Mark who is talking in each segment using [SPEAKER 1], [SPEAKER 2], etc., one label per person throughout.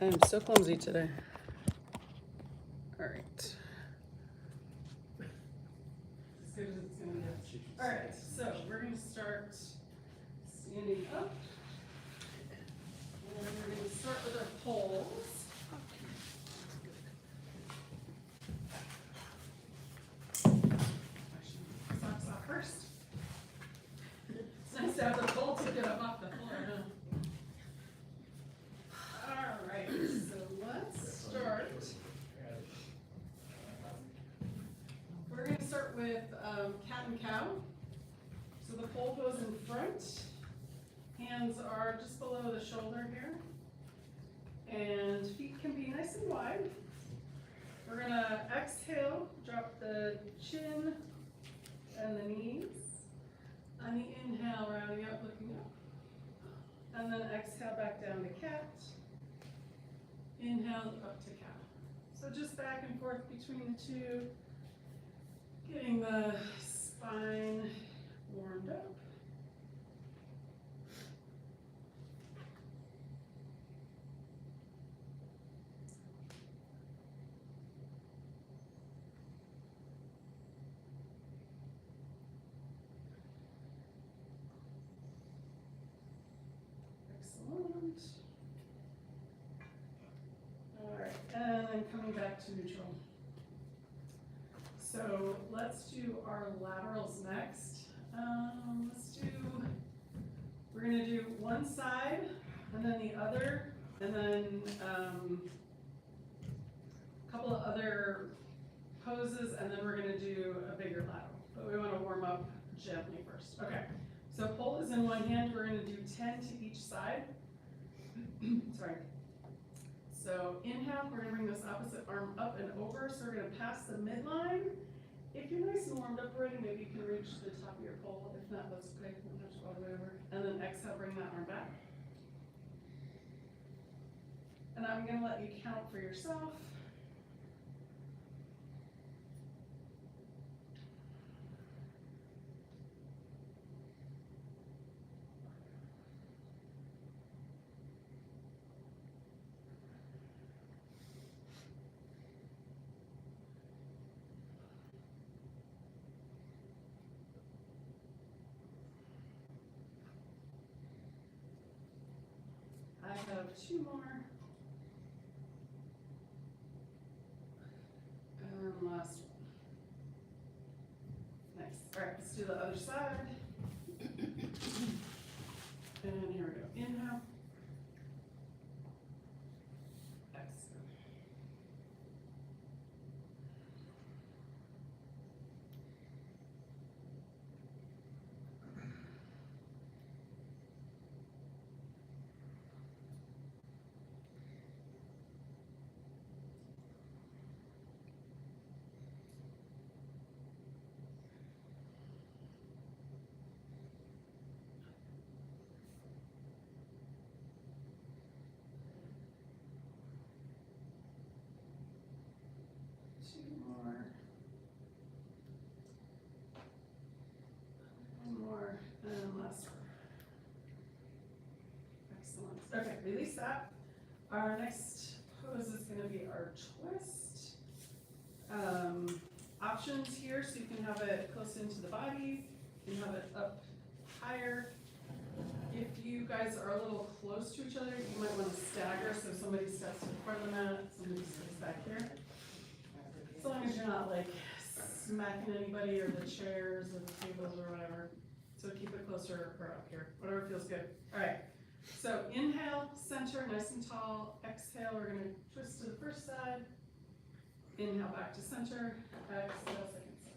[SPEAKER 1] I am so clumsy today. All right. As good as it's gonna get. All right, so we're gonna start standing up. And we're gonna start with our poles. Actually, socks off first. It's nice to have the pole to get up off the floor, huh? All right, so let's start. We're going to start with cat and cow. So the pole goes in front. Hands are just below the shoulder here. And feet can be nice and wide. We're going to exhale, drop the chin and the knees. On the inhale, rounding up, looking up. And then exhale back down to cat. Inhale up to cow. So just back and forth between the two. Getting the spine warmed up. Excellent. All right, and then coming back to neutral. So let's do our laterals next. We're gonna do one side and then the other, and then a couple of other poses, and then we're gonna do a bigger lateral. But we wanna warm up gently first. Okay, so pole is in one hand, we're gonna do 10 to each side. Sorry. So inhale, we're gonna bring this opposite arm up and over, so we're gonna pass the midline. If you're nice and warmed up already, maybe you can reach the top of your pole. If not, that's okay, we'll touch all the way over. And then exhale, bring that arm back. And I'm gonna let you count for yourself. I have 2 more. And last one. Nice. All right, let's do the other side. And here we go. Inhale. Exhale. Two more. One more. And last one. Excellent. Okay, release that. Our next pose is going to be our twist. Options here, so you can have it close into the body, you can have it up higher. If you guys are a little close to each other, you might want to stagger, so somebody steps to the front of the mat, somebody stays back here. As long as you're not like smacking anybody or the chairs or the tables or whatever. So keep it closer or up here, whatever feels good. All right, so inhale, center, nice and tall. Exhale, we're gonna twist to the first side. Inhale, back to center. Exhale, second side.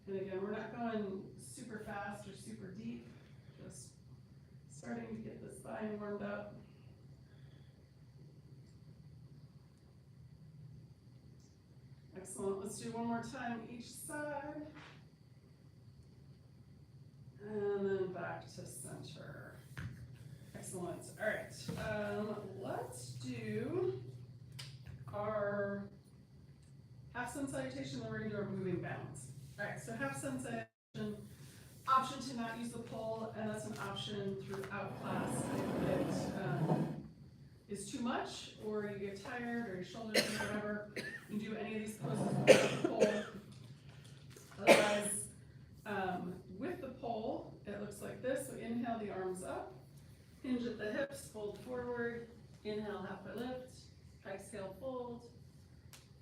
[SPEAKER 1] And again, we're not going super fast or super deep, just starting to get the spine warmed up. Excellent. Let's do one more time each side. And then back to center. Excellent. All right. Let's do our half sun salutation, then we're gonna do our moving balance. All right, so half sun salutation, option to not use the pole, and that's an option throughout class if it is too much, or you get tired, or your shoulders or whatever. You can do any of these poses with the pole. Otherwise, with the pole, it looks like this. So inhale, the arms up, hinge at the hips, fold forward, inhale, halfway lift, exhale, fold,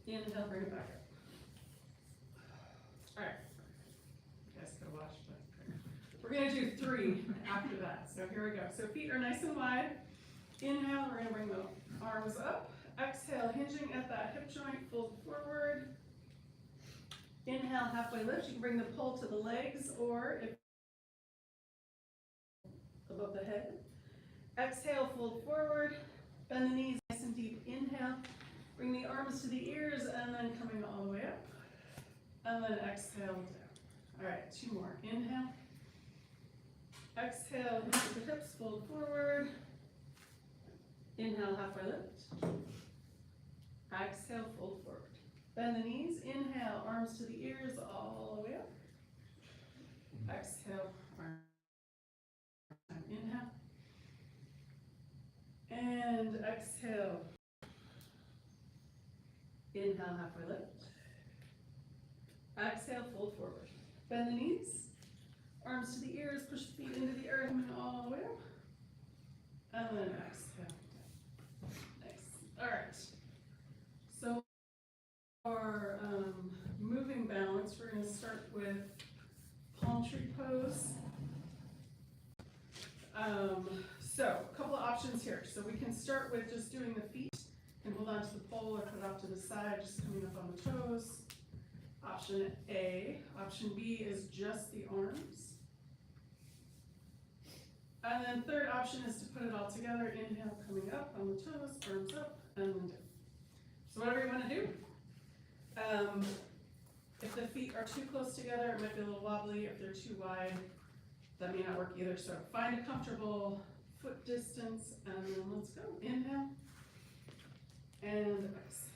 [SPEAKER 1] inhale, bring it back up. All right, you guys could watch, but we're gonna do 3 after that. So here we go. So feet are nice and wide. Inhale, we're gonna bring the arms up. Exhale, hinging at that hip joint, fold forward. Inhale, halfway lift. You can bring the pole to the legs or if above the head. Exhale, fold forward. Bend the knees nice and deep. Inhale, bring the arms to the ears and then coming all the way up. And then exhale down. All right, 2 more. Inhale. Exhale, into the hips, fold forward. Inhale, halfway lift. Exhale, fold forward. Bend the knees. Inhale, arms to the ears, all the way up. Exhale, arms. Inhale. And exhale. Inhale, halfway lift. Exhale, fold forward. Bend the knees. Arms to the ears, push the feet into the earth, and all the way up. And then exhale. Nice. All right. So our moving balance, we're going to start with palm tree pose. So a couple of options here. So we can start with just doing the feet and hold on to the pole or put it off to the side, just coming up on the toes. Option A. Option B is just the arms. And then third option is to put it all together. Inhale, coming up on the toes, arms up, and then down. So whatever you want to do. If the feet are too close together, it might be a little wobbly. If they're too wide, that may not work either. So find a comfortable foot distance, and then let's go. Inhale, and exhale.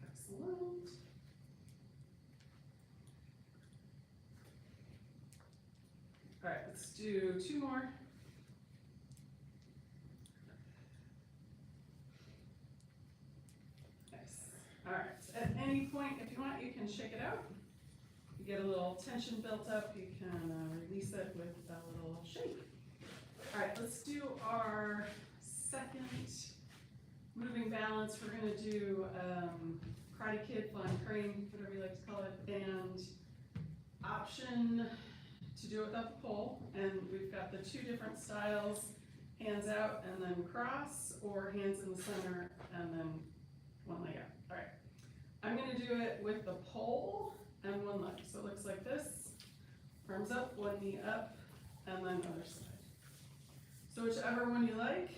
[SPEAKER 1] Excellent. All right, let's do 2 more. Nice. All right, at any point, if you want, you can shake it out. You get a little tension built up, you can release it with a little shake. All right, let's do our second moving balance. We're gonna do Karate Kid, Flying Crane, whatever you like to call it, and option to do it without the pole. And we've got the 2 different styles, hands out and then cross, or hands in the center and then 1 leg out. All right, I'm gonna do it with the pole and 1 leg. So it looks like this, arms up, 1 knee up, and then other side. So whichever one you like.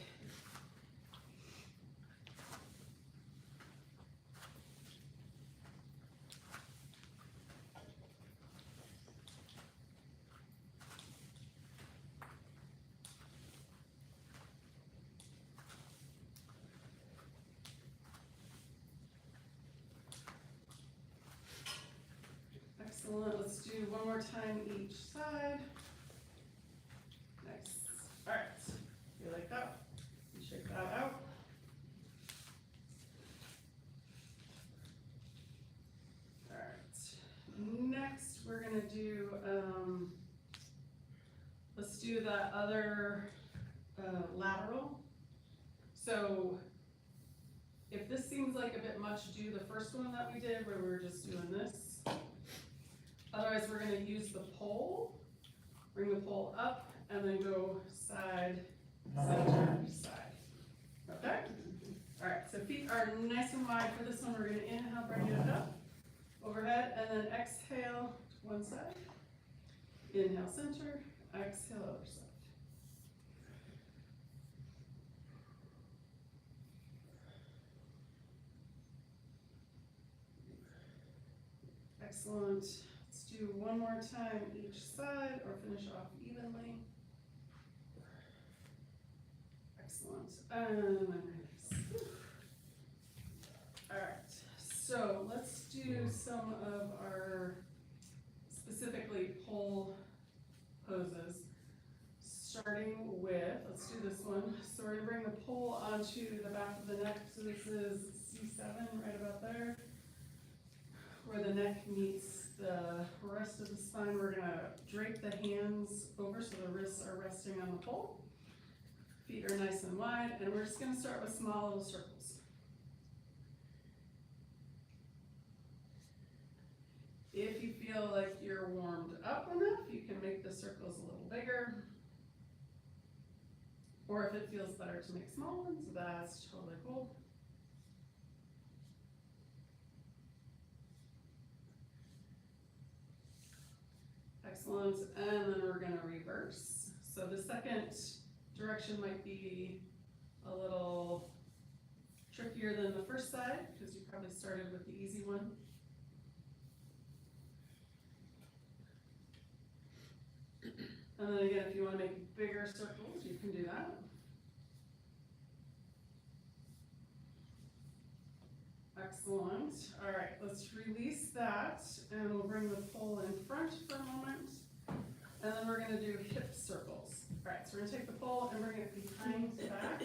[SPEAKER 1] Excellent, let's do 1 more time each side. Nice. All right, you like that? You shake that out. All right, next we're gonna do, let's do the other lateral. So if this seems like a bit much, do the first one that we did where we were just doing this. Otherwise, we're gonna use the pole, bring the pole up, and then go side, center, side. Okay? All right, so feet are nice and wide for this one. We're gonna inhale, bring it up, overhead, and then exhale to 1 side. Inhale, center, exhale, other side. Excellent. Let's do one more time each side or finish off evenly. Excellent. And then release. Alright, so let's do some of our specifically pull poses. Starting with, let's do this one. So we're gonna bring the pole onto the back of the neck. So this is C7, right about there. Where the neck meets the rest of the spine, we're gonna drape the hands over so the wrists are resting on the pole. Feet are nice and wide, and we're just gonna start with small little circles. If you feel like you're warmed up enough, you can make the circles a little bigger. Or if it feels better to make small ones, that's totally cool. Excellent, and then we're gonna reverse. So the second direction might be a little trickier than the first side, because you probably started with the easy one. And then again, if you want to make bigger circles, you can do that. Excellent. All right, let's release that, and we'll bring the pole in front for a moment. And then we're going to do hip circles. All right, so we're going to take the pole and bring it behind the back.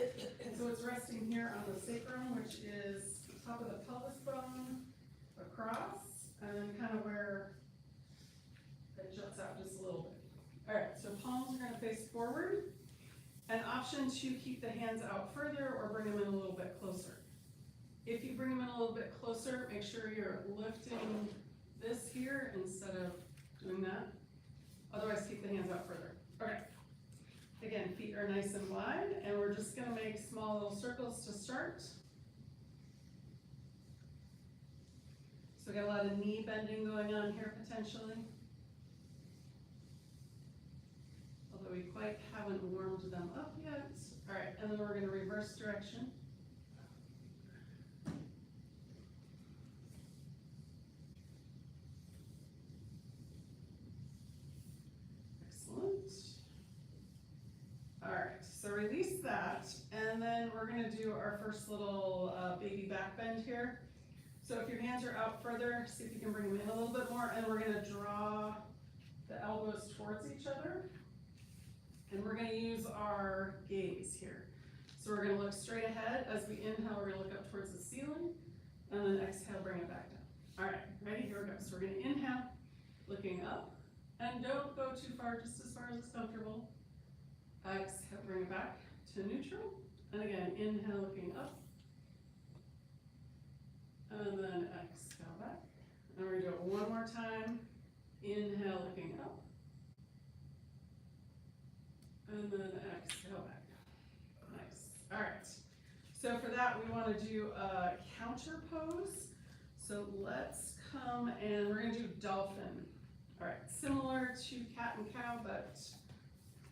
[SPEAKER 1] So it's resting here on the sacrum, which is the top of the pelvis bone, across, and then kind of where it juts out just a little bit. All right, so palms are going to face forward. An option to keep the hands out further or bring them in a little bit closer. If you bring them in a little bit closer, make sure you're lifting this here instead of doing that. Otherwise, keep the hands out further. Okay. Again, feet are nice and wide, and we're just going to make small little circles to start. So we got a lot of knee bending going on here potentially. Although we quite haven't warmed them up yet. All right, and then we're going to reverse direction. Excellent. All right, so release that, and then we're going to do our first little baby back bend here. So if your hands are out further, see if you can bring them in a little bit more, and we're going to draw the elbows towards each other. And we're going to use our gaze here. So we're going to look straight ahead. As we inhale, we're going to look up towards the ceiling, and then exhale, bring it back down. All right, ready? Here we go. So we're going to inhale, looking up, and don't go too far, just as far as it's comfortable. Exhale, bring it back to neutral. And again, inhale, looking up, and then exhale back. And we're going to do it one more time. Inhale, looking up. And then exhale back. Nice. All right. So for that, we want to do a counter pose. So let's come and we're going to do dolphin. All right. Similar to cat and cow, but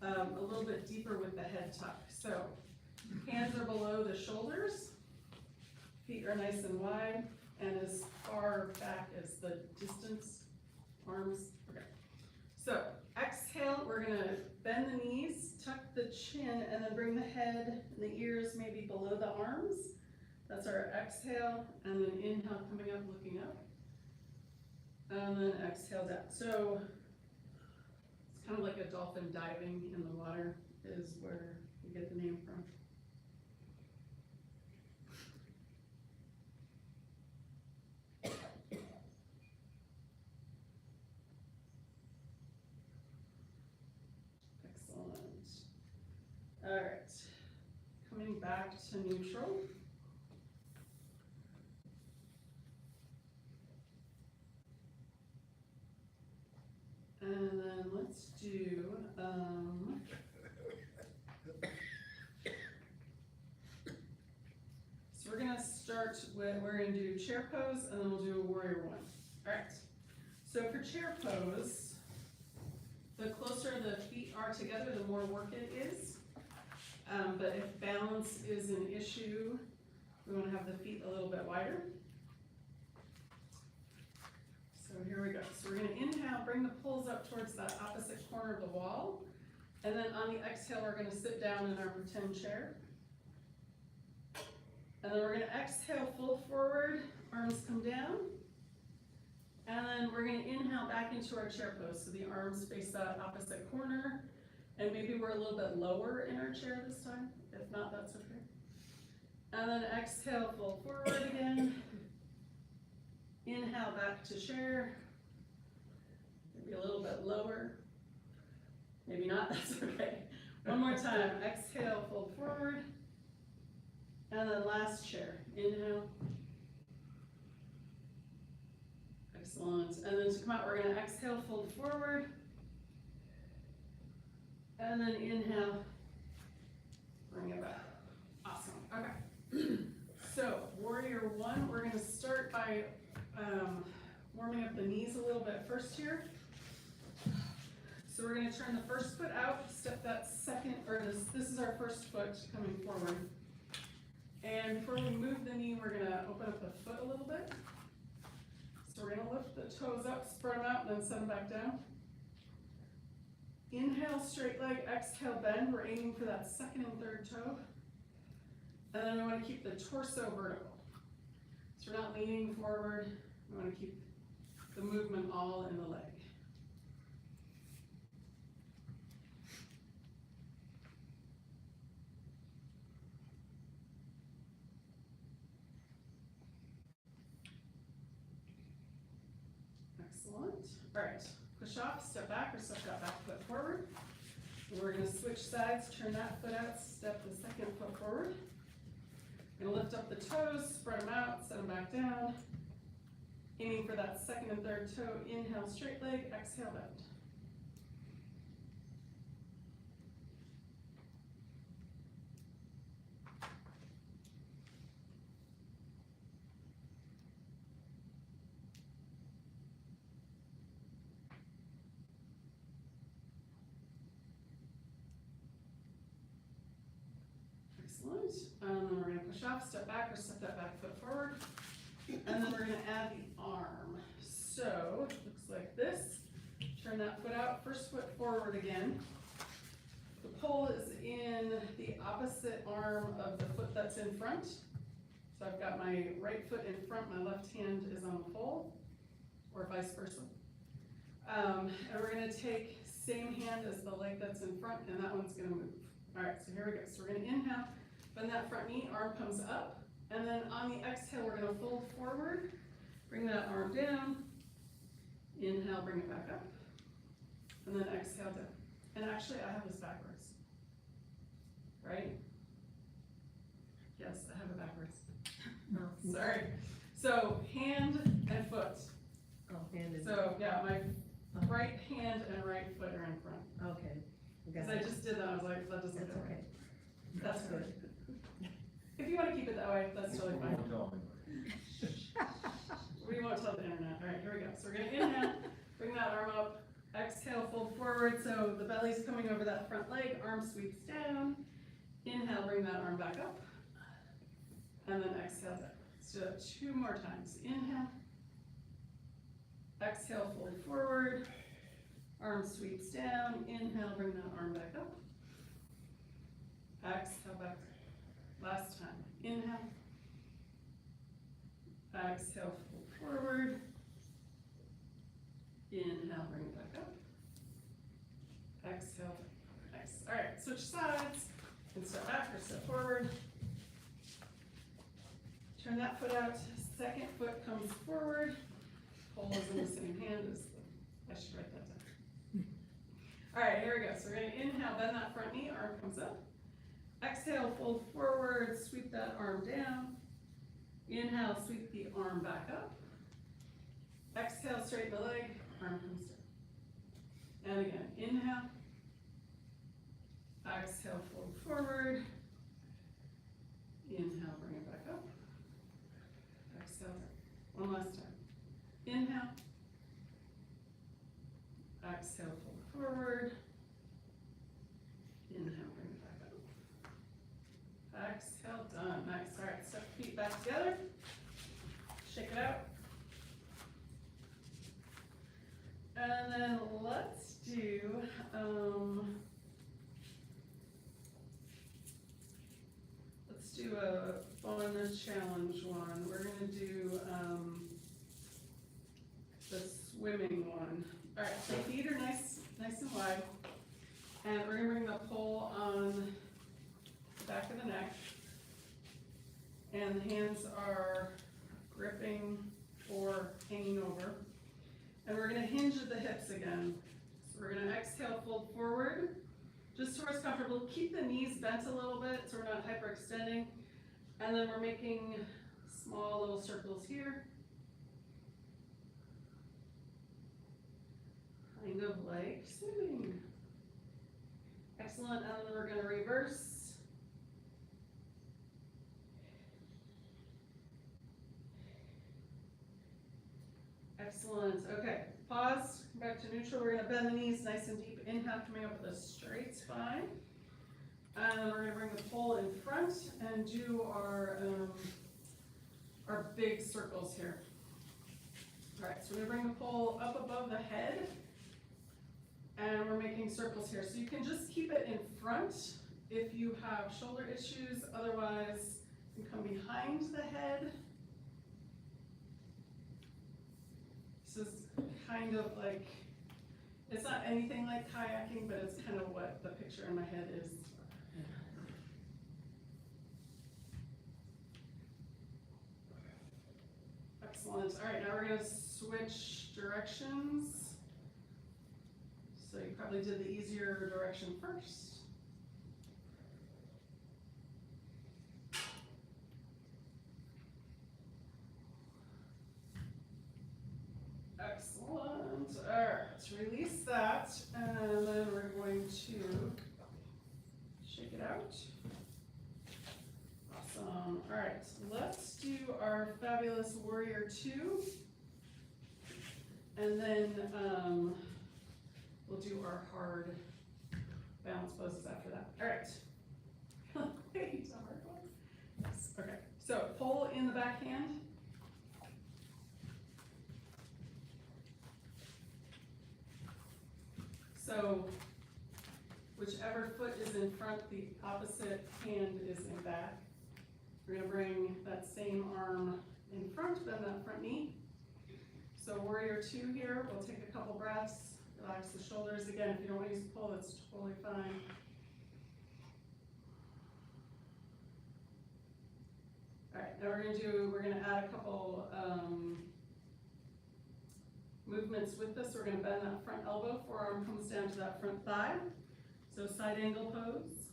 [SPEAKER 1] a little bit deeper with the head tuck. So hands are below the shoulders. Feet are nice and wide and as far back as the distance. Arms. Okay. So exhale, we're going to bend the knees, tuck the chin, and then bring the head and the ears maybe below the arms. That's our exhale, and then inhale, coming up, looking up, and then exhale down. So it's kind of like a dolphin diving in the water is where you get the name from. All right, coming back to neutral. And then let's do, so we're gonna start with, we're gonna do chair pose and then we'll do a warrior one. All right, so for chair pose, the closer the feet are together, the more work it is. But if balance is an issue, we want to have the feet a little bit wider. So here we go. So we're gonna inhale, bring the pulls up towards that opposite corner of the wall. And then on the exhale, we're gonna sit down in our pretend chair. And then we're gonna exhale, fold forward, arms come down. And then we're gonna inhale back into our chair pose. So the arms face that opposite corner. And maybe we're a little bit lower in our chair this time. If not, that's okay. And then exhale, fold forward again. Inhale back to chair. Maybe a little bit lower. Maybe not, that's okay. One more time, exhale, fold forward. And then last chair, inhale. Excellent, and then to come out, we're gonna exhale, fold forward. And then inhale, bring it back. Awesome, okay. So, warrior one, we're gonna start by warming up the knees a little bit first here. So we're gonna turn the first foot out, step that second, or this is our first foot coming forward. And before we move the knee, we're gonna open up the foot a little bit. So we're gonna lift the toes up, spread them out, and then set them back down. Inhale, straight leg, exhale, bend. We're aiming for that second and third toe. And then we wanna keep the torso vertical. So we're not leaning forward. We wanna keep the movement all in the leg. Excellent. All right, push off, step back, or step that back foot forward. And we're gonna switch sides, turn that foot out, step the second foot forward. Gonna lift up the toes, spread them out, set them back down. Aiming for that second and third toe, inhale, straight leg, exhale, bend. Excellent. And then we're gonna push off, step back, or step that back foot forward. And then we're gonna add the arm. So, it looks like this. Turn that foot out, first foot forward again. The pole is in the opposite arm of the foot that's in front. So I've got my right foot in front, my left hand is on the pole, or vice versa. And we're gonna take same hand as the leg that's in front, and that one's gonna move. All right, so here we go. So we're gonna inhale, bend that front knee, arm comes up, and then on the exhale, we're gonna fold forward, bring that arm down, inhale, bring it back up, and then exhale down. And actually, I have this backwards, right? Yes, I have it backwards. Oh, sorry. So hand and foot.
[SPEAKER 2] Oh, hand and.
[SPEAKER 1] So yeah, my right hand and right foot are in front.
[SPEAKER 2] Okay.
[SPEAKER 1] Because I just did that, I was like, that doesn't
[SPEAKER 2] That's
[SPEAKER 1] go
[SPEAKER 2] okay.
[SPEAKER 1] right. That's good. If you want to keep it that way, that's totally fine. We won't tell the internet. All right, here we go. So we're gonna inhale, bring that arm up, exhale, fold forward. So the belly's coming over that front leg, arm sweeps down. Inhale, bring that arm back up. And then exhale down. So 2 more times. Inhale. Exhale, fold forward. Arm sweeps down. Inhale, bring that arm back up. Exhale, back. Last time. Inhale. Exhale, fold forward. Inhale, bring it back up. Exhale. Nice. All right, switch sides. And step back or step forward. Turn that foot out. Second foot comes forward. Pole is in the same hand as the, I should write that down. All right, here we go. So we're gonna inhale, bend that front knee, arm comes up. Exhale, fold forward, sweep that arm down. Inhale, sweep the arm back up. Exhale, straighten the leg, arm comes down. And again, inhale. Exhale, fold forward. Inhale, bring it back up. Exhale, one last time. Inhale. Exhale, fold forward. Inhale, bring it back up. Exhale, done. Nice. All right, step the feet back together. Shake it out. And we're gonna bring the pole on the back of the neck. And the hands are gripping or hanging over. And we're gonna hinge at the hips again. So we're gonna exhale, fold forward, just towards comfortable. Keep the knees bent a little bit so we're not hyperextending. And then we're making small little circles here. Kind of like swimming. Excellent, and then we're gonna reverse. Excellent, okay, pause, back to neutral. We're gonna bend the knees nice and deep. Inhale, coming up with a straight spine. And then we're gonna bring the pole in front and do our big circles here. All right, so we're gonna bring the pole up above the head. And we're making circles here. So you can just keep it in front if you have shoulder issues. Otherwise, you can come behind the head. This is kind of like, it's not anything like kayaking, but it's kind of what the picture in my head is. Excellent. All right, now we're going to switch directions. So you probably did the easier direction first. Excellent. All right, let's release that, and then we're going to shake it out. Awesome. All right, let's do our fabulous warrior 2, and then we'll do our hard balance poses after that. All right. Wait, a hard one. Yes. Okay. So pole in the back hand. So whichever foot is in front, the opposite hand is in back. We're gonna bring that same arm in front, bend that front knee. So warrior 2 here, we'll take a couple breaths, relax the shoulders. Again, if you don't want to use the pole, that's totally fine. All right, now we're gonna add a couple movements with this. We're gonna bend that front elbow, forearm comes down to that front thigh. So side angle pose.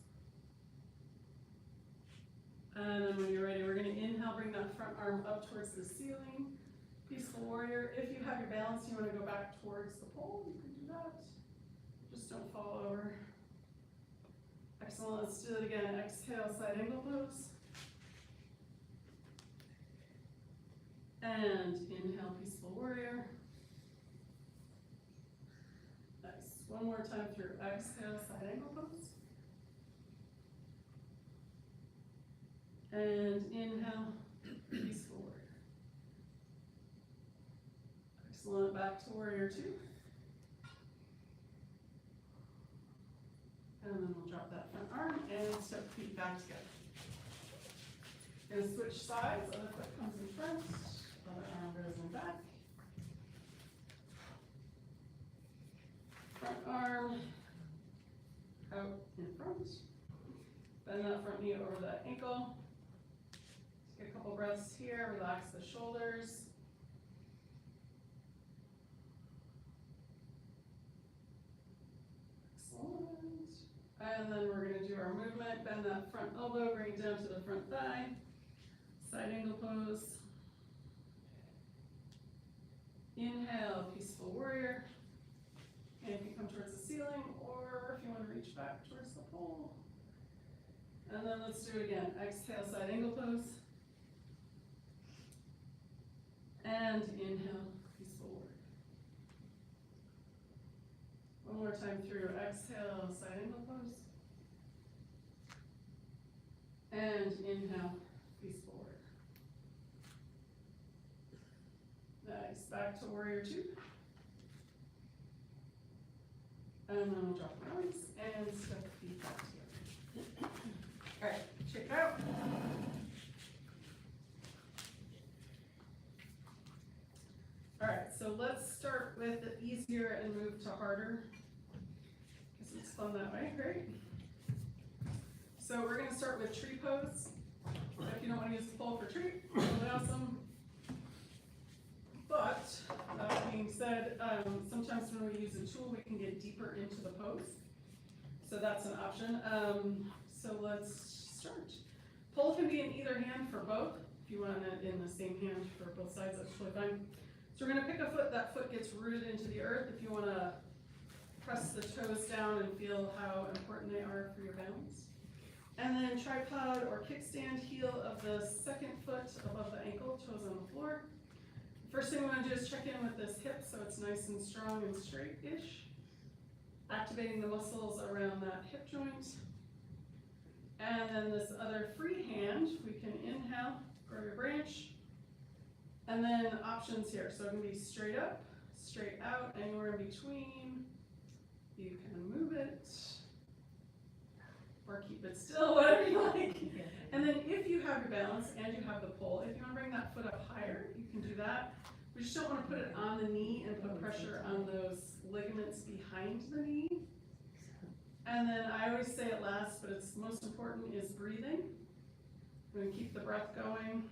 [SPEAKER 1] And then when you're ready, we're gonna inhale, bring that front arm up towards the ceiling. Peaceful warrior. If you have your balance, you wanna go back towards the pole, you can do that. Just don't fall over. Excellent, let's do it again. Exhale, side angle pose. And inhale, peaceful warrior. Nice. One more time through. Exhale, side angle pose. And inhale, peaceful warrior. Excellent. Back to warrior 2. And then we'll drop that front arm and step feet back together. Gonna switch sides. Other foot comes in front. Other arm goes in back. Front arm out in front. Bend that front knee over that ankle. Take a couple breaths here. Relax the shoulders. Excellent. And then we're going to do our movement. Bend that front elbow, bring it down to the front thigh. Side angle pose. Inhale, peaceful warrior. And you can come towards the ceiling, or if you want to reach back towards the pole. And then let's do it again. Exhale, side angle pose. And inhale, peaceful warrior. One more time through. Exhale, side angle pose. And inhale, peaceful warrior. Nice. Back to warrior 2. And then we'll drop the arms and step the feet back together. All right, check it out. All right, so let's start with the easier and move to harder, because it's fun. fun that way, great. So we're gonna start with tree pose. If you don't wanna use the pole for tree, totally awesome. But, that being said, sometimes when we use a tool, we can get deeper into the pose. So that's an option. So let's start. Pole can be in either hand for both. If you want it in the same hand for both sides, that's totally fine. So we're gonna pick a foot, that foot gets rooted into the earth. If you wanna press the toes down and feel how important they are for your balance. And then tripod or kickstand, heel of the second foot above the ankle, toes on the floor. First thing we want to do is check in with this hip so it's nice and strong and straight-ish. Activating the muscles around that hip joint. And then this other free hand, we can inhale, grow your branch. And then options here, so it can be straight up, straight out, anywhere in between. You can move it, or keep it still, whatever you like. And then if you have your balance and you have the pole, if you want to bring that foot up higher, you can do that. We just don't want to put it on the knee and put pressure on those ligaments behind the knee. And then I always say it last, but it's most important, is breathing. We're going to keep the breath going.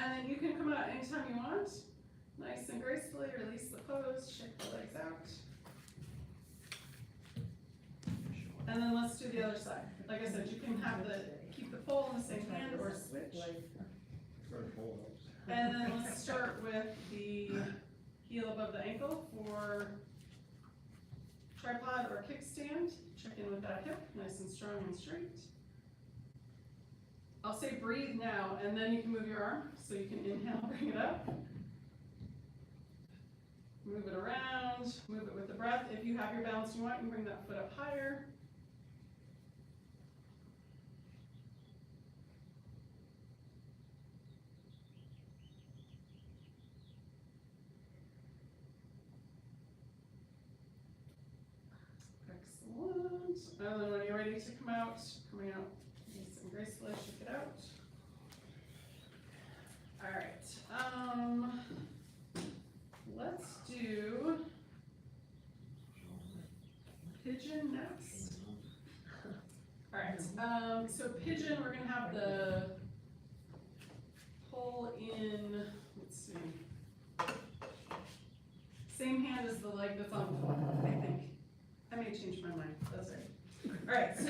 [SPEAKER 1] And then you can come out anytime you want. Nice and gracefully, release the pose, shake the legs out. And then let's do the other side. Like I said, you can have keep the pole in the same hand or switch. And then let's start with the heel above the ankle for tripod or kickstand. Check in with that hip, nice and strong and straight. I'll say breathe now, and then you can move your arm. So you can inhale, bring it up. Move it around, move it with the breath. If you have your balance you want, you can bring that foot up higher. Excellent. And then when you're ready to come out, coming out nice and gracefully, shake it out. All right, let's do pigeon next. All right, so pigeon, we're gonna have the pole in, let's see, same hand as the leg that's on the pole, I think. I may change my mind, that's right. All right, so,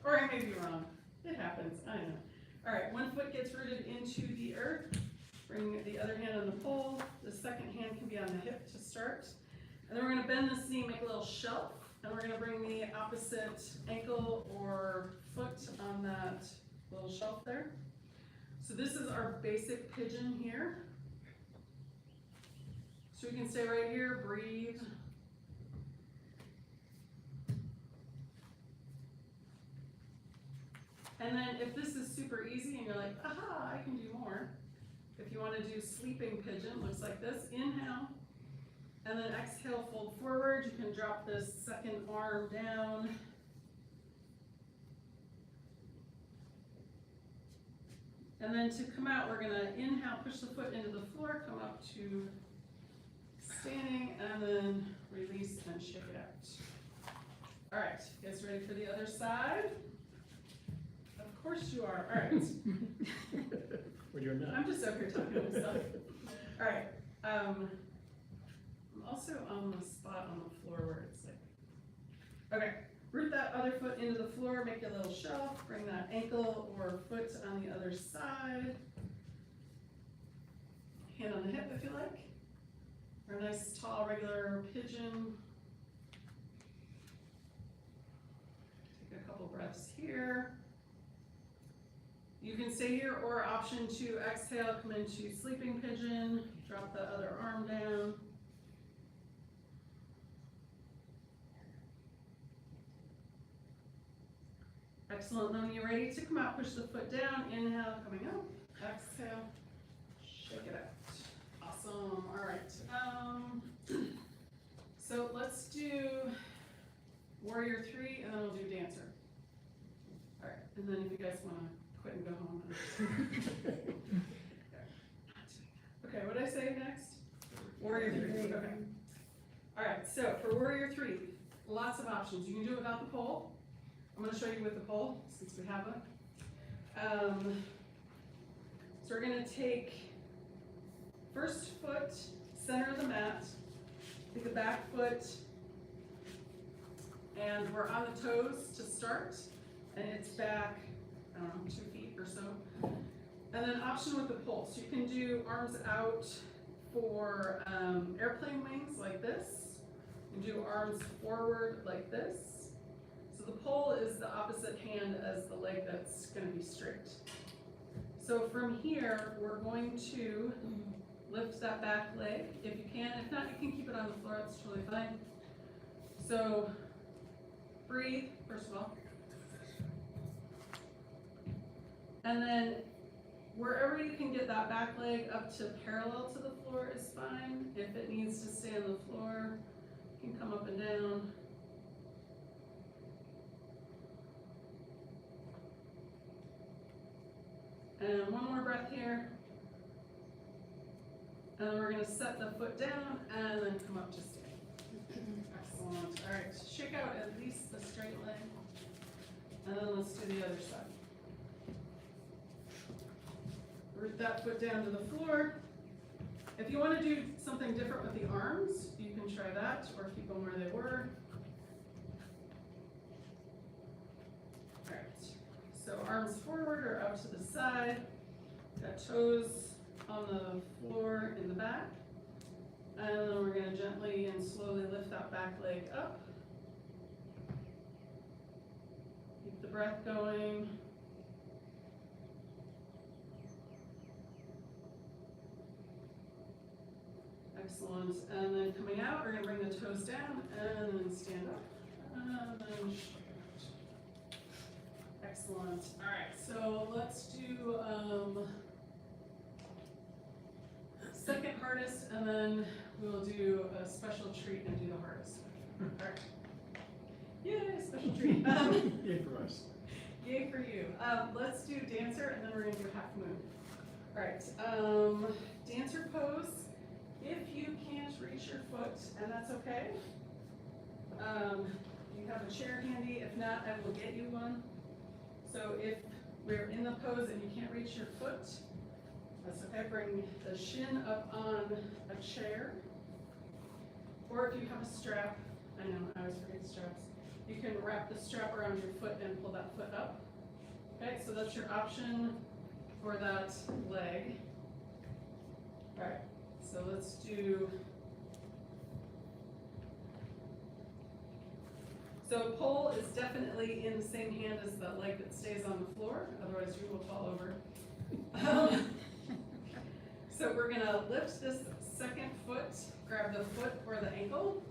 [SPEAKER 1] or I may be wrong. It happens, I know. All right, one foot gets rooted into the earth. Bring the other hand on the pole. The second hand can be on the hip to start. And then we're gonna bend this knee, make a little shelf, and we're gonna bring the opposite ankle or foot on that little shelf there. So this is our basic pigeon here. So we can stay right here, breathe. And then if this is super easy and you're like, aha, I can do more. If you want to do sleeping pigeon, looks like this. Inhale, and then exhale, fold forward. You can drop this second arm down. And then to come out, we're gonna inhale, push the foot into the floor, come up to standing, and then release and shake it out. All right, you guys ready for the other side? Of course you are. All right.
[SPEAKER 2] Well, you're not.
[SPEAKER 1] I'm just over here talking to myself. All right. I'm also on the spot on the floor where it's like. Okay. Root that other foot into the floor. Make a little shelf. Bring that ankle or foot on the other side. Hand on the hip if you like. Or a nice tall regular pigeon. Take a couple breaths here. You can stay here, or option 2, exhale, come into sleeping pigeon, drop the other arm down. Excellent, then when you're ready to come out, push the foot down, inhale, coming up, exhale, shake it out. Awesome, all right. So let's do warrior 3, and then we'll do dancer. All right, and then if you guys wanna quit and go home. Okay, what did I say next? Warrior three, okay. All right, so for warrior three, lots of options. You can do it without the pole. I'm gonna show you with the pole, since we have one. So we're gonna take first foot, center of the mat, take the back foot, and we're on the toes to start, and it's back, I don't know, 2 feet or so. And then option with the pole, so you can do arms out for airplane wings like this. You can do arms forward like this. So the pole is the opposite hand as the leg that's gonna be straight. So from here, we're going to lift that back leg if you can. If not, you can keep it on the floor, that's totally fine. So breathe, first of all. And then wherever you can get that back leg up to parallel to the floor is fine. If it needs to stay on the floor, you can come up and down. And one more breath here. And then we're gonna set the foot down and then come up to stand. Excellent. All right, shake out at least the straight leg. And then let's do the other side. Root that foot down to the floor. If you want to do something different with the arms, you can try that or keep them where they were. All right, so arms forward or out to the side. Got toes on the floor in the back. And then we're going to gently and slowly lift that back leg up. Keep the breath going. Excellent. And then coming out, we're going to bring the toes down and then stand up. And then shift. Excellent. All right, so let's do second hardest, and then we'll do a special treat and do the hardest. All right. Yay, special treat.
[SPEAKER 2] Yay for us.
[SPEAKER 1] Yay for you. Let's do dancer, and then we're going to do half moon. All right. Dancer pose. If you can't reach your foot, and that's okay, you have a chair handy. If not, I will get you one. So if we're in the pose and you can't reach your foot, that's okay. Bring the shin up on a chair. Or if you have a strap, I know, I always forget straps, you can wrap the strap around your foot and pull that foot up. Okay, so that's your option for that leg. All right. So let's do, so pole is definitely in the same hand as the leg that stays on the floor, otherwise you will fall over. So we're gonna lift this second foot, grab the foot or the ankle,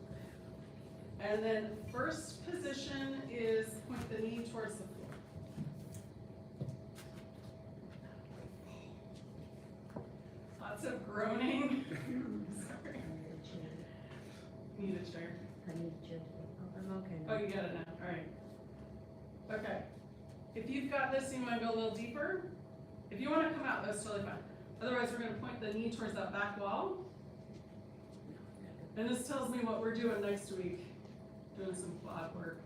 [SPEAKER 1] and then first position is point the knee towards the floor. Lots of groaning. Sorry. Need a chair.
[SPEAKER 3] I need to, I'm okay now.
[SPEAKER 1] Oh, you got it now, all right. Okay. If you've got this, you might go a little deeper. If you want to come out, that's totally fine. Otherwise, we're going to point the knee towards that back wall. And this tells me what we're doing next week. Doing some quad work.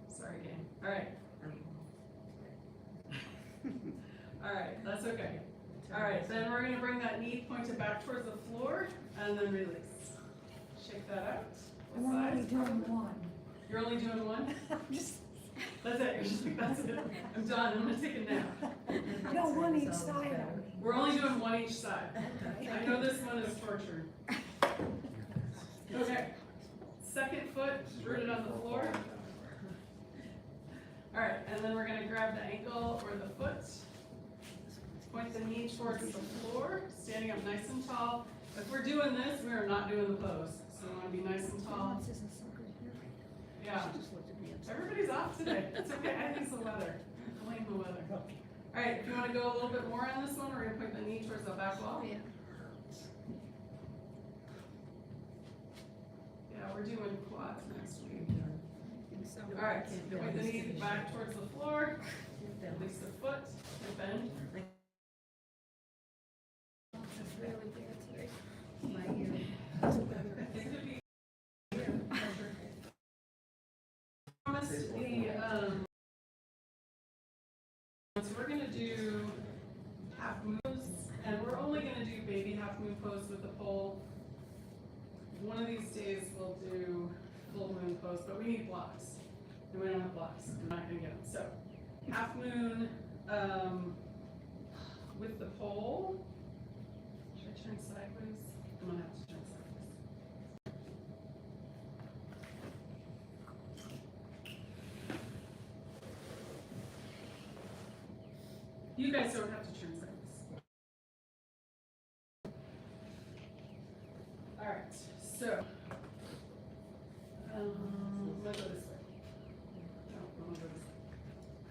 [SPEAKER 1] Sorry, gang. All right. All right, that's okay. All right, then we're gonna bring that knee pointed back towards the floor and then release. Shake that out.
[SPEAKER 3] I'm only doing one.
[SPEAKER 1] You're only doing one?
[SPEAKER 3] Just,
[SPEAKER 1] That's it, you're just, that's it. I'm done, I'm gonna take a nap.
[SPEAKER 3] no, one each side.
[SPEAKER 1] We're only doing one each side.
[SPEAKER 3] Okay.
[SPEAKER 1] I know this one is torture. Okay, second foot rooted on the floor. All right, and then we're gonna grab the ankle or the foot. Point the knee towards the floor, standing up nice and tall. If we're doing this, we are not doing the pose. So we want to be nice and tall. Yeah. Everybody's off today. It's okay. I think it's the weather. Blame the weather. All right, if you want to go a little bit more on this one, we're going to point the knee towards the back wall.
[SPEAKER 3] Yeah.
[SPEAKER 1] Yeah, we're doing quads next week. All right, point the knee back towards the floor. at least a foot, and bend.
[SPEAKER 3] It's really bad today. My ear.
[SPEAKER 1] It could be. Promised so we're gonna do half moves, and we're only gonna do baby half moon pose with the pole. One of these days we'll do full moon pose, but we need blocks, and we don't have blocks. I'm not gonna get them. So half moon with the pole. Should I turn sideways? I'm gonna have to turn sideways. You guys don't have to turn sideways. All right, so I'm gonna go this way. No, I'm gonna go this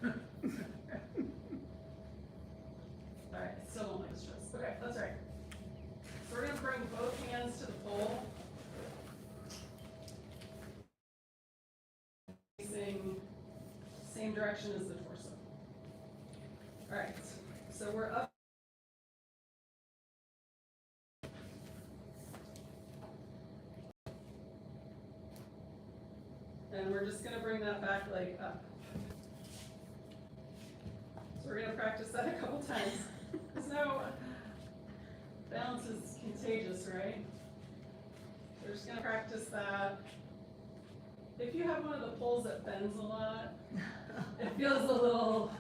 [SPEAKER 1] way. All right, still don't like the stress. Okay, that's all right. So we're gonna bring both hands to the pole. Facing same direction as the torso. All right, so we're up. And we're just gonna bring that back leg up. So we're gonna practice that a couple times. Because now balance is contagious, right? We're just gonna practice that. If you have one of the poles that bends a lot, it feels a little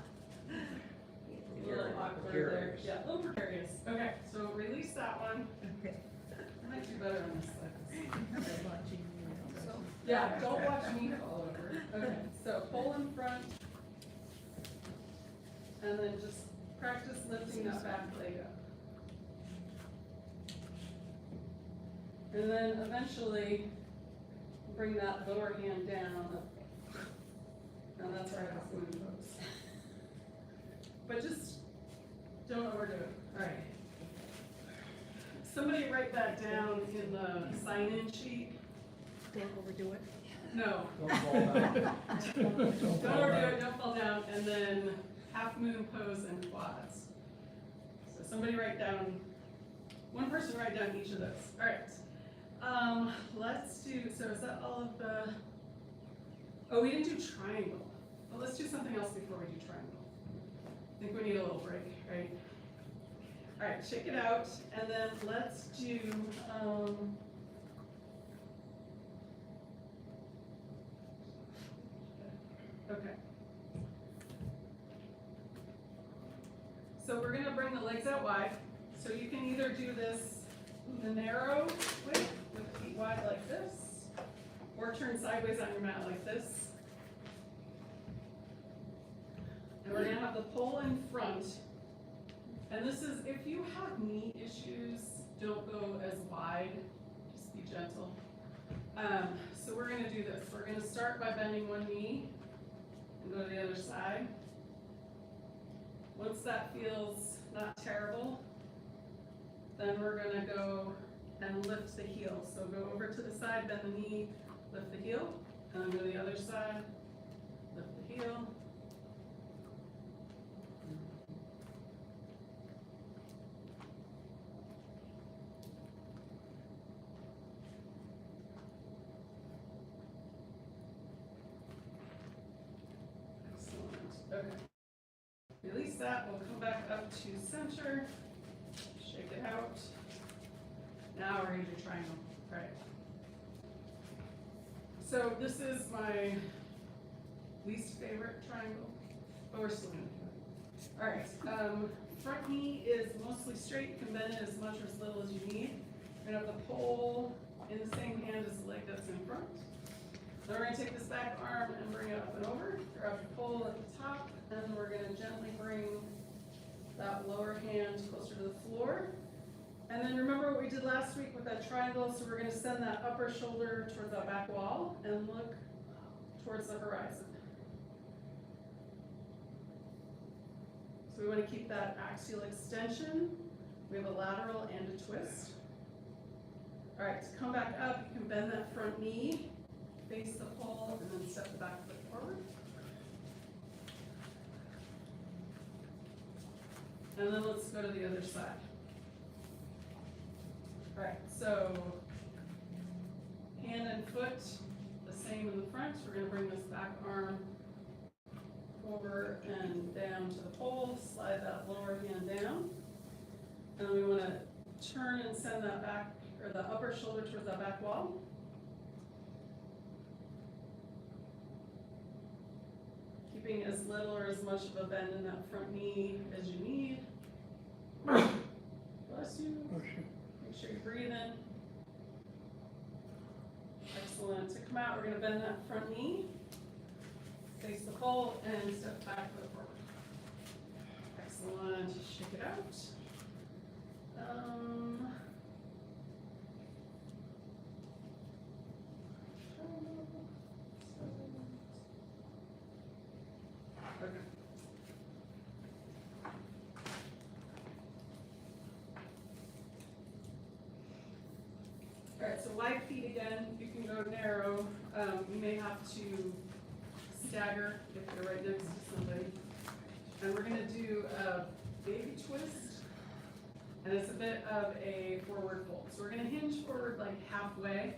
[SPEAKER 1] awkward there. Yeah, a little precarious. Okay, so release that one.
[SPEAKER 3] Okay.
[SPEAKER 1] I might do better on this side.
[SPEAKER 3] I'm watching you. So.
[SPEAKER 1] Yeah, don't watch me fall over. Okay, so pull in front. And then just practice lifting that back leg up. And then eventually bring that lower hand down. And that's our half moon pose. But just don't overdo it. All right. Somebody write that down in the sign-in sheet.
[SPEAKER 3] Don't overdo it.
[SPEAKER 1] No.
[SPEAKER 2] Don't fall down.
[SPEAKER 1] Don't overdo it, don't fall down, and then half moon pose and quads. So somebody write down, one person write down each of those. All right. Let's do, so is that all of the, oh, we didn't do triangle. Well, let's do something else before we do triangle. I think we need a little break, right? All right, shake it out, and then let's do, okay. So we're gonna bring the legs out wide. So you can either do this the narrow width with feet wide like this, or turn sideways on your mat like this. And we're gonna have the pole in front. And this is, if you have knee issues, don't go as wide, just be gentle. So we're gonna do this. We're gonna start by bending one knee and go to the other side. Once that feels not terrible, then we're gonna go and lift the heel. So go over to the side, bend the knee, lift the heel, and then go to the other side, lift the heel. Excellent, okay. Release that, we'll come back up to center, shake it out. Now we're gonna do triangle, all right. So this is my least favorite triangle, but we're still gonna do it. All right, front knee is mostly straight, you can bend it as much or as little as you need. We're gonna have the pole in the same hand as the leg that's in front. Then we're gonna take this back arm and bring it up and over, grab the pole at the top, and we're gonna gently bring that lower hand closer to the floor. And then remember what we did last week with that triangle, so we're gonna send that upper shoulder towards that back wall and look towards the horizon. So we wanna keep that axial extension. We have a lateral and a twist. All right, to come back up, you can bend that front knee, face the pole, and then step the back foot forward. And then let's go to the other side. Alright, so hand and foot, the same in the front. We're gonna bring this back arm over and down to the pole, slide that lower hand down. And we wanna turn and send that back, or the upper shoulder towards that back wall. Keeping as little or as much of a bend in that front knee as you need. Bless you.
[SPEAKER 2] Oh, shit.
[SPEAKER 1] Make sure you breathe in. Excellent. To come out, we're gonna bend that front knee, face the pole, and step back foot forward. Excellent. Shake it out. Okay. Alright, so wide feet again, you can go narrow, you may have to stagger if you're right next to somebody. And we're gonna do a baby twist, and it's a bit of a forward fold. So we're gonna hinge forward like halfway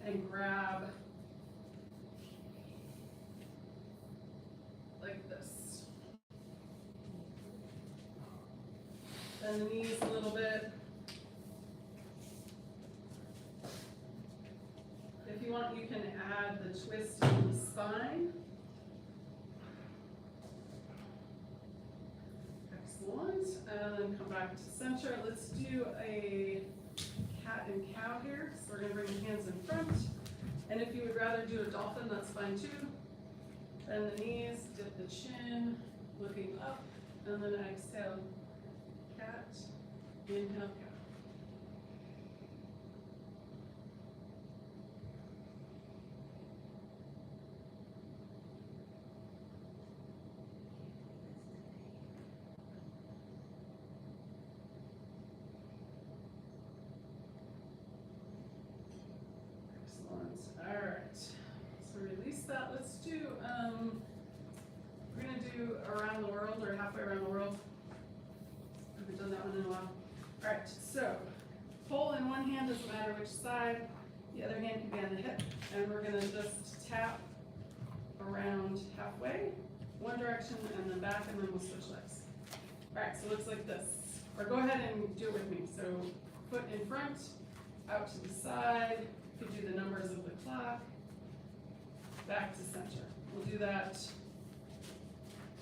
[SPEAKER 1] and grab like this. Bend the knees a little bit. If you want, you can add the twist in the spine. Excellent. And then come back to center. Let's do a cat and cow here. So we're going to bring the hands in front. And if you would rather do a dolphin, that's fine too. Bend the knees, dip the chin, looking up, and then exhale. Cat, inhale, cow. Alright, so release that. Let's do, we're gonna do around the world or halfway around the world. Haven't done that one in a while. Alright, so pole in one hand, doesn't matter which side. The other hand can be on the hip. And we're gonna just tap around halfway, one direction and then back, and then we'll switch legs. Alright, so it looks like this. Or go ahead and do it with me. So foot in front, out to the side. You could do the numbers of the clock, back to center. We'll do that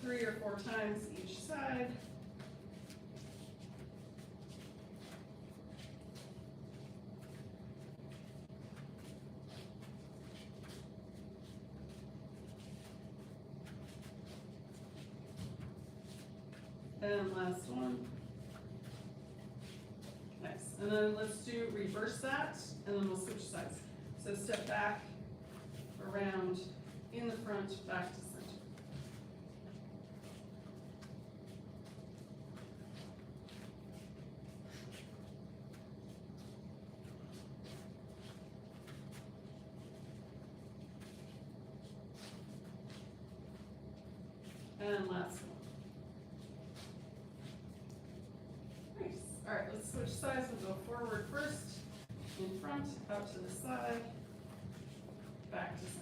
[SPEAKER 1] 3 or 4 times each side. And last one. Nice. And then let's do reverse that, and then we'll switch sides. So step back, around, in the front, back to center. And last one. Nice. All right, let's switch sides. We'll go forward first, in front, out to the side, back to center.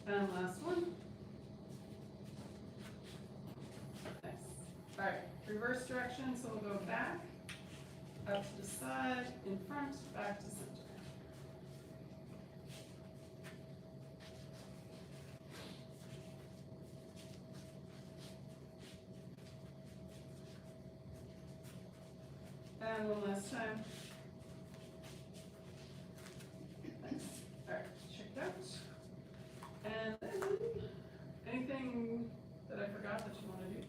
[SPEAKER 1] And last one. Nice. All right, reverse direction, so we'll go back, out to the side, in front, back to center. And one last time. Nice. All right, check it out. And then, anything that I forgot that you want to do?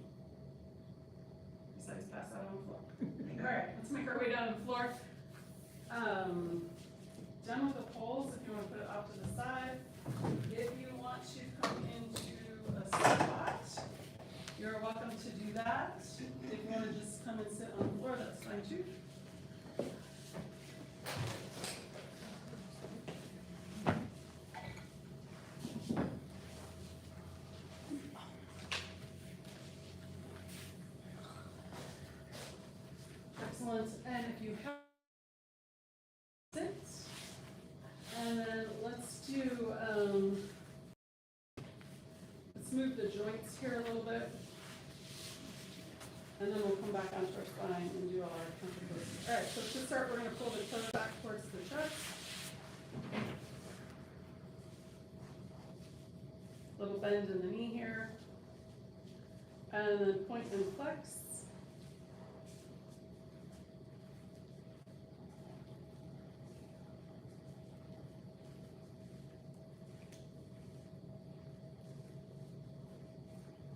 [SPEAKER 1] Besides pass out on the floor. All right, let's make our way down to the floor. Done with the poles, if you want to put it off to the side. If you want to come into a want to do that. If you wanna just come and sit on the floor, that's fine too. Excellent, and if you have sit, and then let's do, let's move the joints here a little bit. And then we'll come back onto our spine and do all our country poses. All right, so to start, we're gonna pull the toes back towards the chest. Little bend in the knee here. And then point and flex.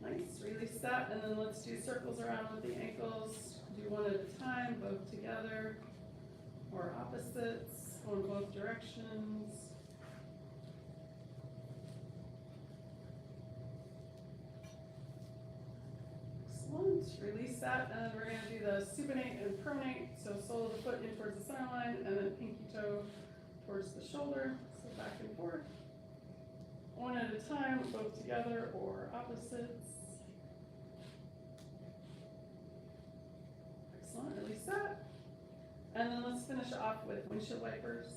[SPEAKER 1] Nice, release that, and then let's do circles around with the ankles. Do one at a time, both together, or opposites, go in both directions. Excellent, release that, and then we're gonna do the supinate and pronate, so sole of the foot in towards the center line, and then pinky toe towards the shoulder, so back and forth. One at a time, both together or opposites. Excellent, release that. And then let's finish off with windshield wipers.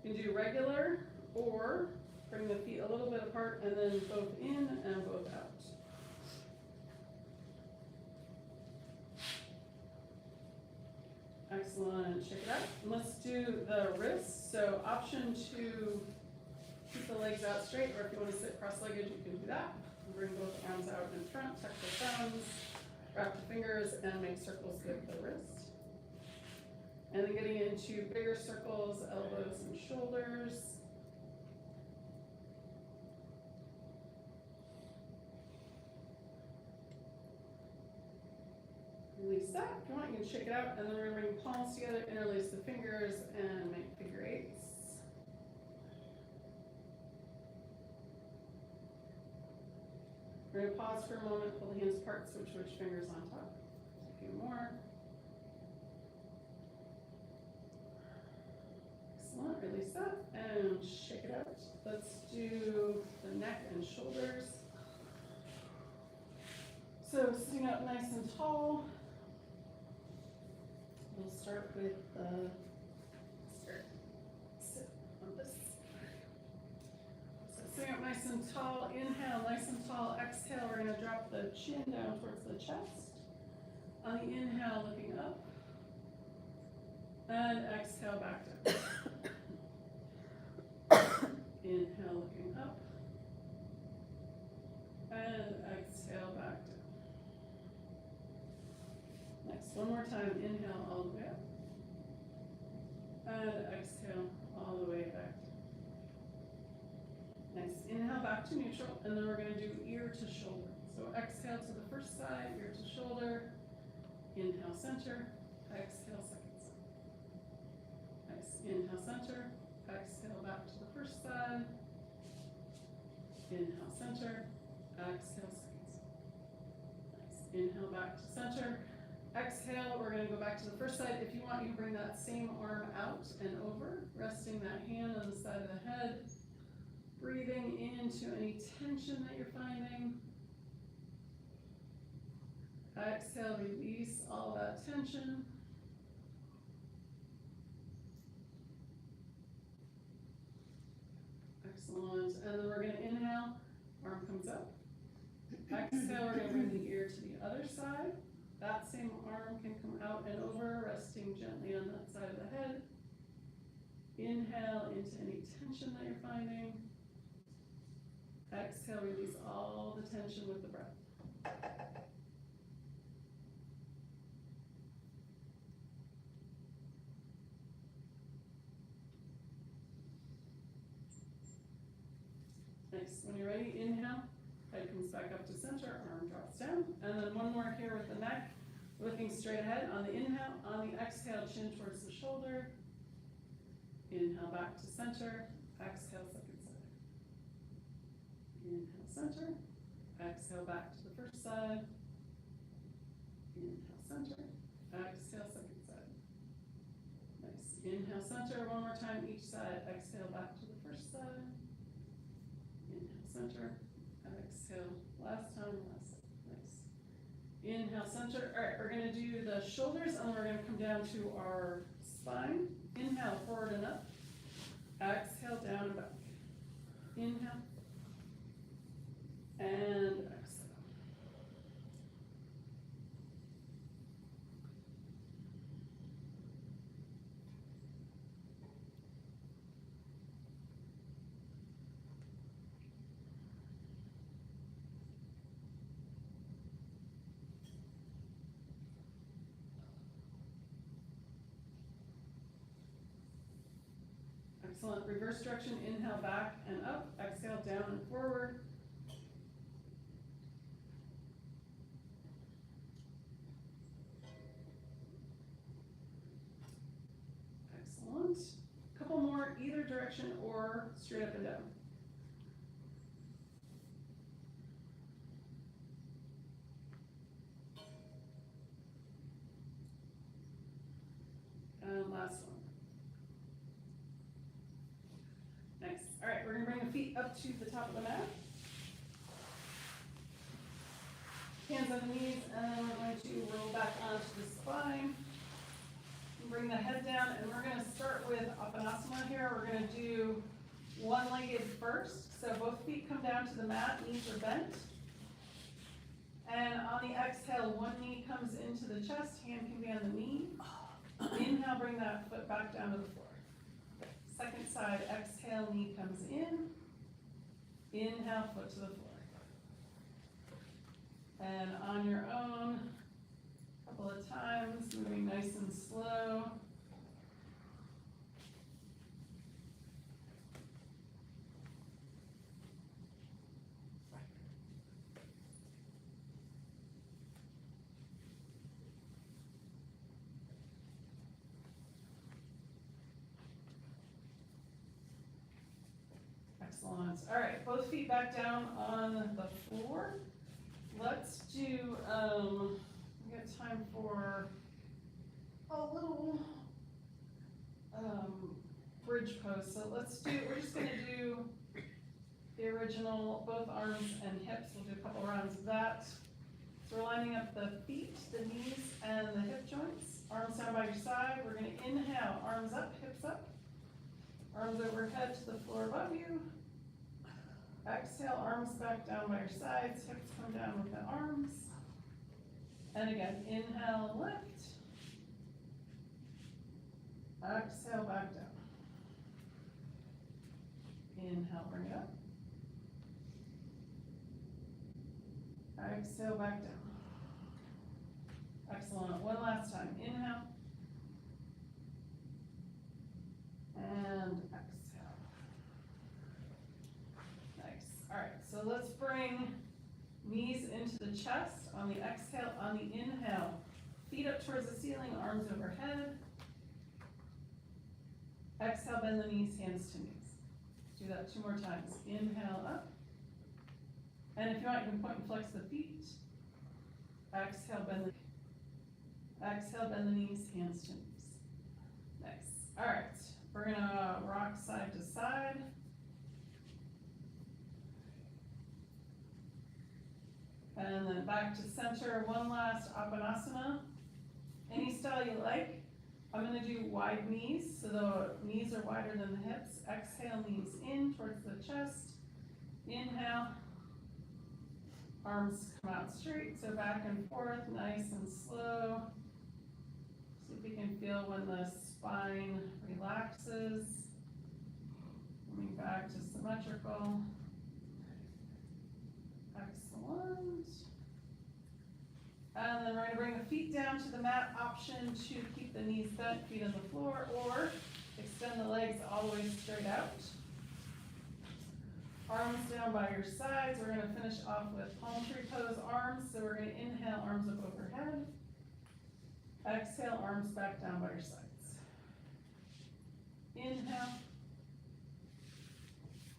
[SPEAKER 1] You can do regular or bring the feet a little bit apart and then both in and both out. Excellent, check it out. And let's do the wrists. So option to keep the legs out straight, or if you want to sit cross-legged, you can do that. Bring both arms out in front, tuck the thumbs, wrap the fingers, and make circles with the wrist. And then getting into bigger circles, elbows and shoulders. Release that. If you want, you can shake it out, and then we're gonna bring palms together, interlace the fingers, and make figure eights. We're gonna pause for a moment, pull the hands apart, switch which fingers on top. A few more. Excellent, release that, and shake it out. Let's do the neck and shoulders. So sitting up nice and tall. We'll start with sit on this. So sitting up nice and tall, inhale, nice and tall, exhale, we're gonna drop the chin down towards the chest. On the inhale, looking up. And exhale, back down. Inhale, looking up. And exhale, back down. Next, one more time, inhale all the way up. And exhale all the way back. Nice, inhale back to neutral, and then we're gonna do ear to shoulder. So exhale to the first side, ear to shoulder. Inhale center, exhale second side. Nice, inhale center, exhale back to the first side. Inhale center, exhale second side. Nice, inhale back to center. Exhale, we're gonna go back to the first side. If you want, you can bring that same arm out and over, resting that hand on the side of the head. Breathing into any tension that you're finding. Exhale, release all that tension. Excellent, and then we're gonna inhale, arm comes up. Exhale, we're gonna bring the ear to the other side. That same arm can come out and over, resting gently on that side of the head. Inhale into any tension that you're finding. Exhale, release all the tension with the breath. Nice, when you're ready, inhale, head comes back up to center, arm drops down, and then one more here with the neck, looking straight ahead on the inhale, on the exhale, chin towards the shoulder. Inhale back to center, exhale second side. Inhale center, exhale back to the first side. Inhale, center. Exhale, second side. Nice. Inhale, center. One more time each side. Exhale, back to the first side. Inhale, center. Exhale, last time, last side. Nice. Inhale, center. All right, we're gonna do the shoulders and then we're gonna come down to our spine. Inhale, forward and up. Exhale, down and back. Inhale. And exhale. Excellent. Reverse direction, inhale back and up, exhale down and forward. Excellent. Couple more, either direction or straight up and down. And last one. Nice. All right, we're gonna bring the feet up to the top of the mat. Hands on the knees, and then we're going to roll back onto the spine. Bring the head down, and we're gonna start with Apanasana here. We're gonna do one-legged first. So both feet come down to the mat, knees are bent. And on the exhale, one knee comes into the chest, hand can be on the knee. Inhale, bring that foot back down to the floor. Second side, exhale, knee comes in. Inhale, foot to the floor. And on your own, a couple of times, moving nice and slow. Excellent. All right, both feet back down on the floor. Let's do, we got time for a little bridge pose. So we're just gonna do the original, both arms and hips. We'll do a couple rounds of that. So we're lining up the feet, the knees, and the hip joints. Arms down by your side. We're gonna inhale, arms up, hips up. Arms overhead to the floor above you. Exhale, arms back down by your sides, hips come down with the arms. And again, inhale, lift. Exhale, back down. Inhale, bring it up. Exhale, back down. Excellent. One last time. Inhale. And exhale. Nice. All right, so let's bring knees into the chest on the exhale. On the inhale, feet up towards the ceiling, arms overhead. Exhale, bend the knees, hands to knees. Do that 2 more times. Inhale up. And if you want, you can point and flex the feet. Exhale, bend the knees, hands to knees. Nice. All right, we're gonna rock side to side. And then back to center, one last Apanasana. Any style you like. I'm gonna do wide knees, so the knees are wider than the hips. Exhale, knees in towards the chest. Inhale. Arms come out straight, so back and forth, nice and slow. See if you can feel when the spine relaxes. Coming back to symmetrical. Excellent. And then we're going to bring the feet down to the mat. Option to keep the knees bent, feet on the floor, or extend the legs all the way straight out. Arms down by your sides. We're going to finish off with palm tree pose arms. So we're going to inhale, arms up overhead. Exhale, arms back down by your sides. Inhale.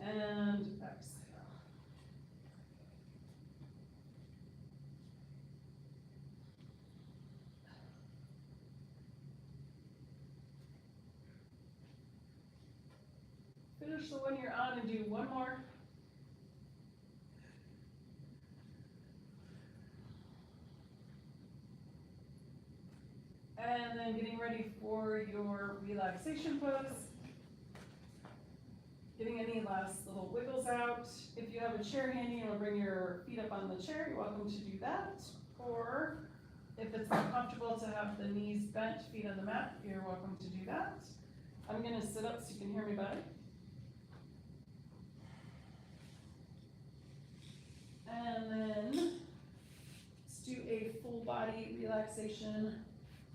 [SPEAKER 1] And exhale. push the one you're on and do one more. And then getting ready for your relaxation pose. Getting any last little wiggles out. If you have a chair handy and will bring your feet up on the chair, you're welcome to do that. Or if it's more comfortable to have the knees bent, feet on the mat, you're welcome to do that. I'm gonna sit up so you can hear me better. And then let's do a full body relaxation,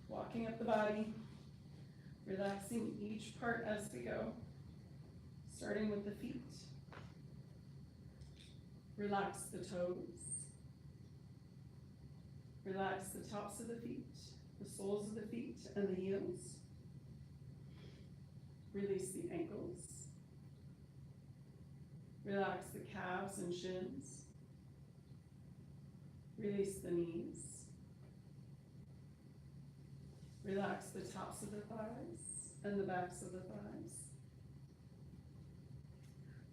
[SPEAKER 1] walking up the body, relaxing each part as we go. Starting with the feet. Relax the toes. Relax the tops of the feet, the soles of the feet, and the heels. Release the ankles. Relax the calves and shins. Release the knees. Relax the tops of the thighs and the backs of the thighs.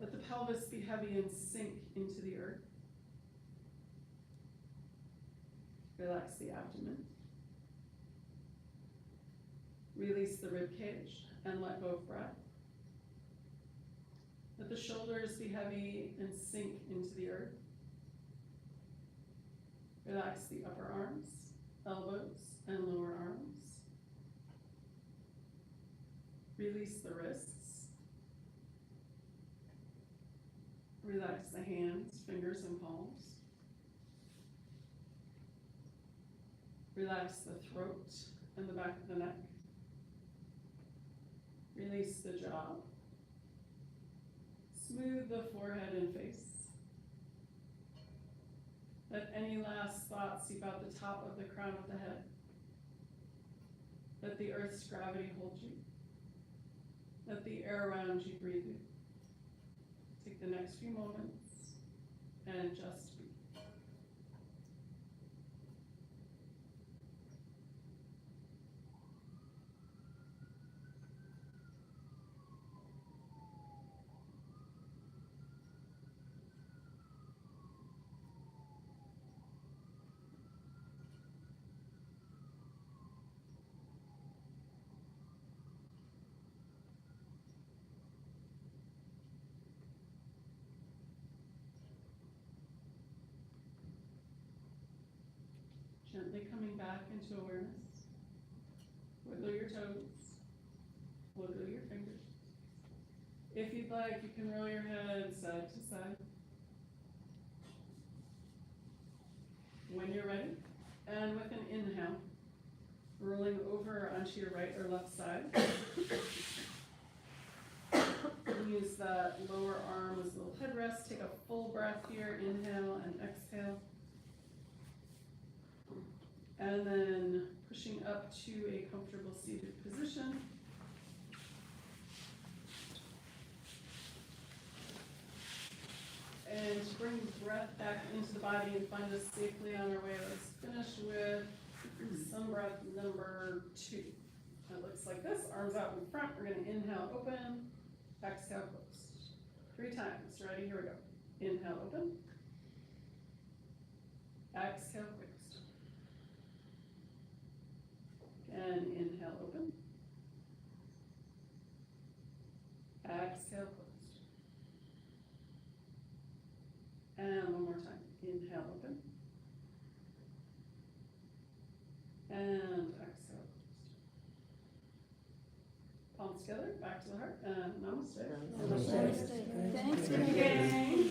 [SPEAKER 1] Let the pelvis be heavy and sink into the earth. Relax the abdomen. Release the rib cage and let go of breath. Let the shoulders be heavy and sink into the earth. Relax the upper arms, elbows, and lower arms. Release the wrists. Relax the hands, fingers, and palms. Relax the throat and the back of the neck. Release the jaw. Smooth the forehead and face. Let any last thoughts seep out the top of the crown of the head. Let the earth's gravity hold you. Let the air around you breathe you. Take the next few moments and just be. Gently coming back into awareness. Wiggle your toes. Wiggle your fingers. If you'd like, you can roll your head side to side. When you're ready, and with an inhale, rolling over onto your right or left side. Use that lower arm as a little headrest. Take a full breath here. Inhale and exhale. And then pushing up to a comfortable seated position. And to bring breath back into the body and find us safely on our way, let's finish with some breath number 2. It looks like this, arms out in front. We're gonna inhale, open, exhale, close. 3 times, ready, here we go. Inhale, open. Exhale, close. And inhale, open. Exhale, closed. And one more time. Inhale, open. And exhale, closed. Palms together, back to the heart, and namaste.
[SPEAKER 3] Namaste. Thanks,
[SPEAKER 1] Gang.